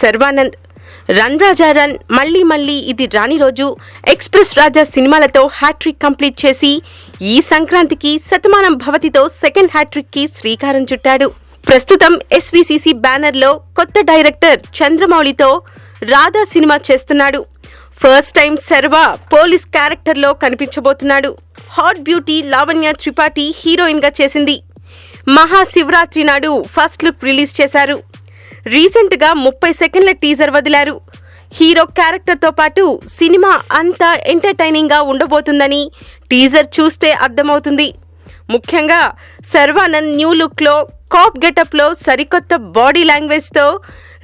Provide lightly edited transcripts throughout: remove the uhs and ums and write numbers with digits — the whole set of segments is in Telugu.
శర్వానంద్. రన్ రాజా రన్, మళ్ళీ మళ్ళీ ఇది రాని రోజు, ఎక్స్ప్రెస్ రాజా సినిమాలతో హ్యాట్రిక్ కంప్లీట్ చేసి ఈ సంక్రాంతికి శతమానం భవతితో సెకండ్ హ్యాట్రిక్కి శ్రీకారం చుట్టాడు. ప్రస్తుతం ఎస్వీసీసీ బ్యానర్లో కొత్త డైరెక్టర్ చంద్రమౌళితో రాధా సినిమా చేస్తున్నాడు. ఫస్ట్ టైం శర్వా పోలీస్ క్యారెక్టర్లో కనిపించబోతున్నాడు. హాట్ బ్యూటీ లావణ్య త్రిపాఠి హీరోయిన్గా చేసింది. మహాశివరాత్రి నాడు ఫస్ట్ లుక్ రిలీజ్ చేశారు. రీసెంట్గా 30 సెకండ్ల టీజర్ వదిలారు. హీరో క్యారెక్టర్తో పాటు సినిమా అంతా ఎంటర్టైనింగ్గా ఉండబోతుందని టీజర్ చూస్తే అర్థమవుతుంది. ముఖ్యంగా శర్వానంద్ న్యూ లుక్లో, కాప్ గెటప్లో, సరికొత్త బాడీ లాంగ్వేజ్తో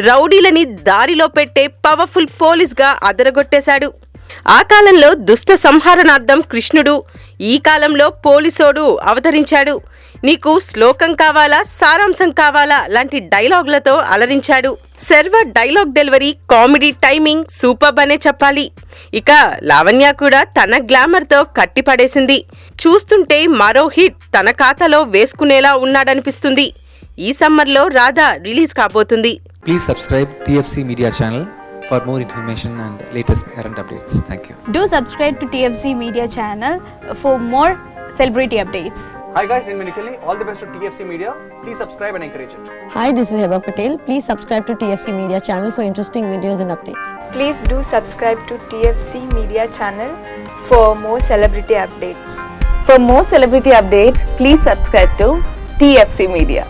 రౌడీలని దారిలో పెట్టే పవర్ఫుల్ పోలీస్గా అదరగొట్టేశాడు. ఆ కాలంలో దుష్ట సంహారణార్థం కృష్ణుడు, ఈ కాలంలో పోలీసోడు అవతరించాడు. నీకు శ్లోకం కావాలా, సారాంశం కావాలా లాంటి డైలాగులతో అలరించాడు. Sharwa dialogue delivery, comedy timing superb అనే చెప్పాలి. ఇక లావణ్య కూడా తన గ్లామర్తో కట్టిపడేసింది. చూస్తుంటే మరో హిట్ తన ఖాతాలో వేసుకునేలా ఉన్నాడనిపిస్తుంది. ఈ సమ్మర్లో రాధా రిలీజ్ కాబోతుంది. Please subscribe TFC Media channel for more information and latest current updates. Thank you. Do subscribe to TFC Media channel for more celebrity updates. Hi guys, in Minikali, all the best to TFC Media. Please subscribe and encourage it. Hi, this is Heba Patel. Please subscribe to TFC Media channel for interesting videos and updates. Please do subscribe to TFC Media channel for more celebrity updates. For more celebrity updates, please subscribe to TFC Media.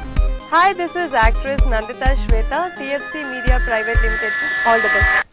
Hi, this is actress Nandita Shweta, TFC Media Private Limited. All the best.